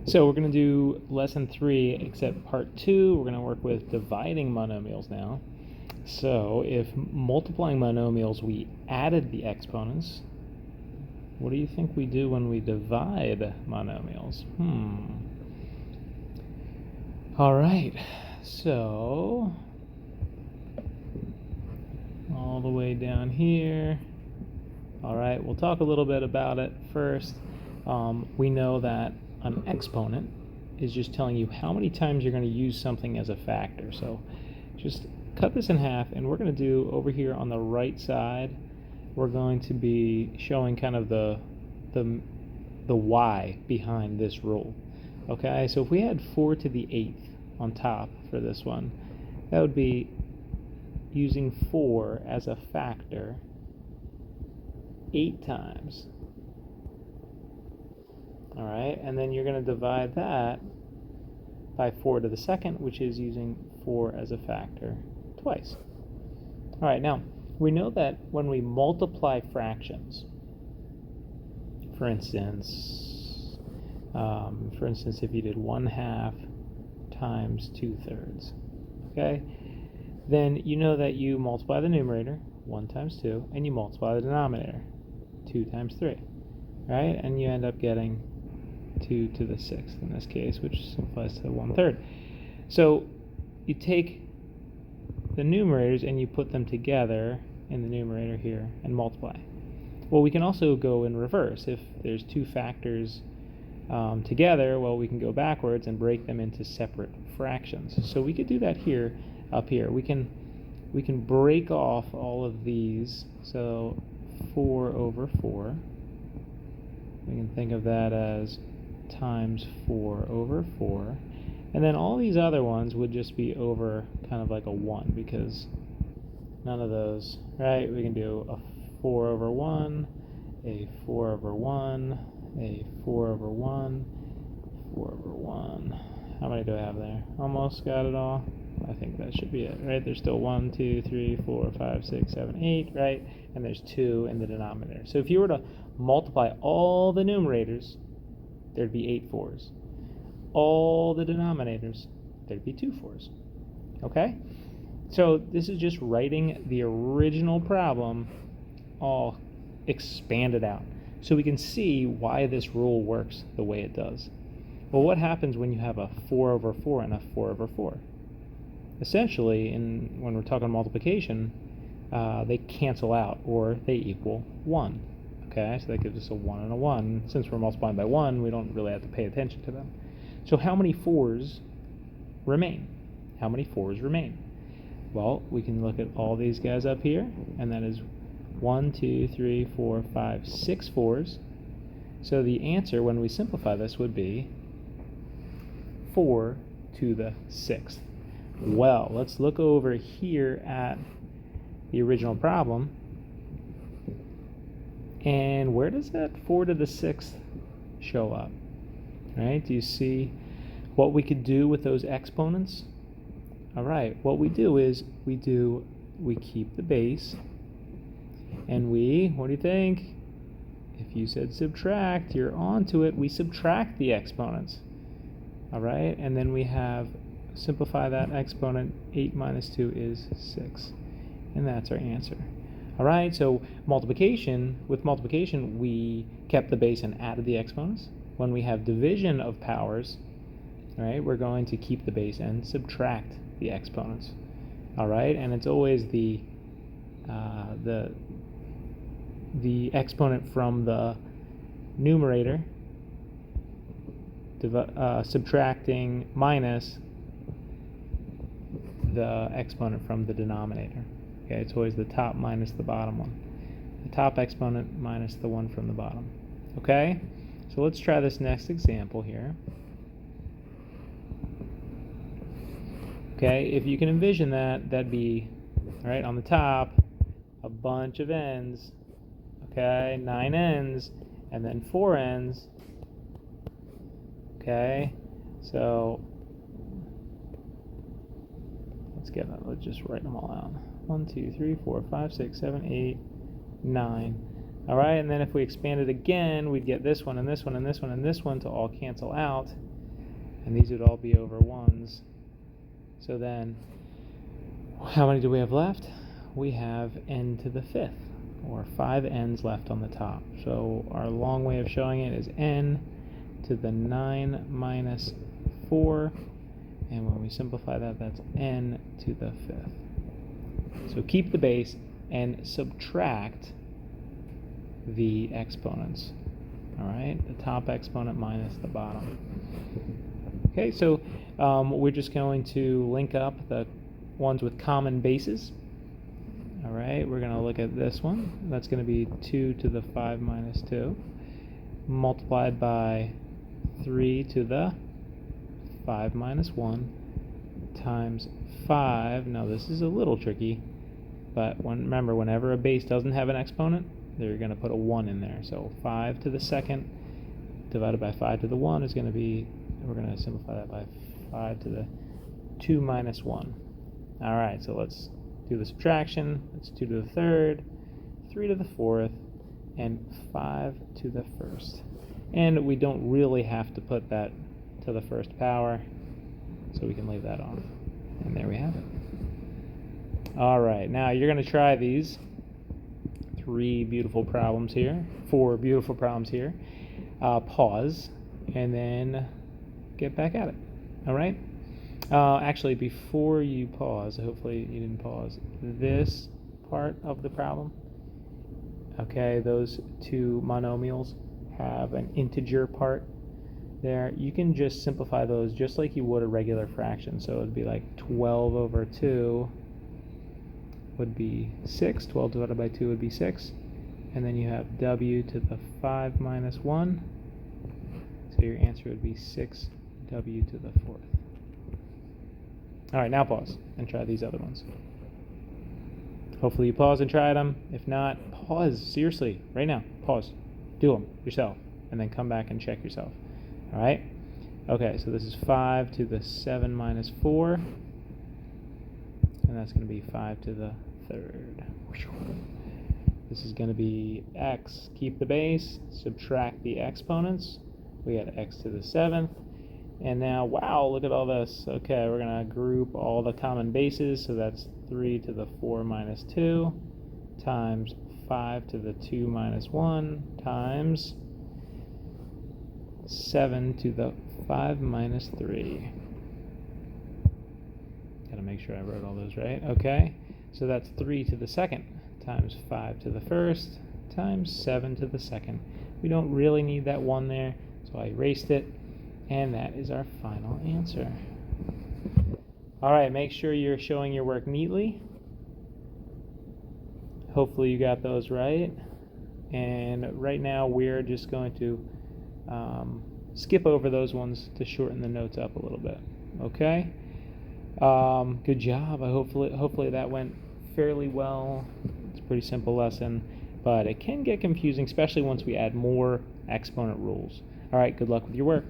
So we're going to do lesson 3, except part 2. We're going to work with dividing monomials now. So if multiplying monomials, we added the exponents, what do you think we do when we divide monomials? All right, so all the way down here. All right, we'll talk a little bit about it first. We know that an exponent is just telling you how many times you're going to use something as a factor. So just cut this in half, and we're going to do over here on the right side, we're going to be showing kind of the why behind this rule. Okay, so if we had 4 to the 8th on top for this one, that would be using 4 as a factor 8 times. All right, and then you're going to divide that by 4 to the 2nd, which is using 4 as a factor twice. All right, now we know that when we multiply fractions, for instance, if you did 1/2 times 2/3, okay, then you know that you multiply the numerator, 1 times 2, and you multiply the denominator, 2 times 3, right? And you end up getting 2 to the 6th in this case, which simplifies to 1/3. So you take the numerators and you put them together in the numerator here and multiply. Well, we can also go in reverse. If there's 2 factors together, well, we can go backwards and break them into separate fractions. So we could do that here, up here. We can break off all of these. So 4 over 4. We can think of that as times 4 over 4. And then all these other ones would just be over kind of like a 1, because none of those, right? We can do a 4 over 1, a 4 over 1, a 4 over 1, 4 over 1. How many do I have there? Almost got it all. I think that should be it, right? There's still 1, 2, 3, 4, 5, 6, 7, 8, right? And there's 2 in the denominator. So if you were to multiply all the numerators, there'd be 8 4s. All the denominators, there'd be 2 4s. Okay? So this is just writing the original problem all expanded out, so we can see why this rule works the way it does. Well, what happens when you have a 4 over 4 and a 4 over 4? Essentially, when we're talking multiplication, they cancel out, or they equal 1. Okay, so that gives us a 1 and a 1. Since we're multiplying by 1, we don't really have to pay attention to them. So how many 4s remain? How many 4s remain? Well, we can look at all these guys up here, and that is 1, 2, 3, 4, 5, 6 4s. So the answer, when we simplify this, would be 4 to the 6th. Well, let's look over here at the original problem. And where does that 4 to the 6th show up? Right? Do you see what we could do with those exponents? All right, what we do is we keep the base, and what do you think? If you said subtract, you're onto it. We subtract the exponents. All right, and then we simplify that exponent. 8 minus 2 is 6, and that's our answer. All right, so with multiplication, we kept the base and added the exponents. When we have division of powers, all right, we're going to keep the base and subtract the exponents. All right, and it's always the exponent from the numerator subtracting minus the exponent from the denominator. Okay, it's always the top minus the bottom one. The top exponent minus the one from the bottom. Okay, so let's try this next example here. Okay, if you can envision that, that'd be, all right, on the top, a bunch of n's, okay, 9 n's, and then 4 n's, okay, so let's just write them all out. 1, 2, 3, 4, 5, 6, 7, 8, 9. All right, and then if we expand it again, we'd get this one and this one and this one and this one to all cancel out. and these would all be over 1s. So then, how many do we have left? We have n to the 5th, or 5 n's left on the top. So our long way of showing it is n to the 9 minus 4, and when we simplify that, that's n to the 5th. So keep the base and subtract the exponents. All right, the top exponent minus the bottom. Okay, so we're just going to link up the ones with common bases. All right, we're going to look at this one. That's going to be 2 to the 5 minus 2 multiplied by 3 to the 5 minus 1 times 5. Now this is a little tricky, but remember, whenever a base doesn't have an exponent, they're going to put a 1 in there. So 5 to the 2nd divided by 5 to the 1 is going to be, we're going to simplify that by 5 to the 2 minus 1. All right, so let's do the subtraction. It's 2 to the 3rd, 3 to the 4th, and 5 to the 1st. And we don't really have to put that to the 1st power, so we can leave that off. And there we have it. All right, now you're going to try these 4 beautiful problems here. Pause, and then get back at it. All right? Actually, before you pause, hopefully you didn't pause, this part of the problem, okay, those two monomials have an integer part there. You can just simplify those just like you would a regular fraction. So it would be like 12 over 2 would be 6. 12 divided by 2 would be 6. And then you have w to the 5 minus 1. So your answer would be 6w to the 4th. All right, now pause and try these other ones. Hopefully you pause and tried them. If not, pause. Seriously, right now, pause. Do them yourself, and then come back and check yourself. All right? Okay, so this is 5 to the 7 minus 4. And that's going to be 5 to the 3rd. This is going to be x. Keep the base. Subtract the exponents. We got x to the 7th. And now, wow, look at all this. Okay, we're going to group all the common bases. So that's 3 to the 4 minus 2 times 5 to the 2 minus 1 times 7 to the 5 minus 3. Got to make sure I wrote all those right. Okay, so that's 3 to the 2nd times 5 to the 1st times 7 to the 2nd. We don't really need that 1 there, so I erased it. And that is our final answer. All right, make sure you're showing your work neatly. Hopefully you got those right. And right now we're just going to skip over those ones to shorten the notes up a little bit. Okay? Good job. Hopefully that went fairly well. It's a pretty simple lesson, but it can get confusing, especially once we add more exponent rules. All right, good luck with your work.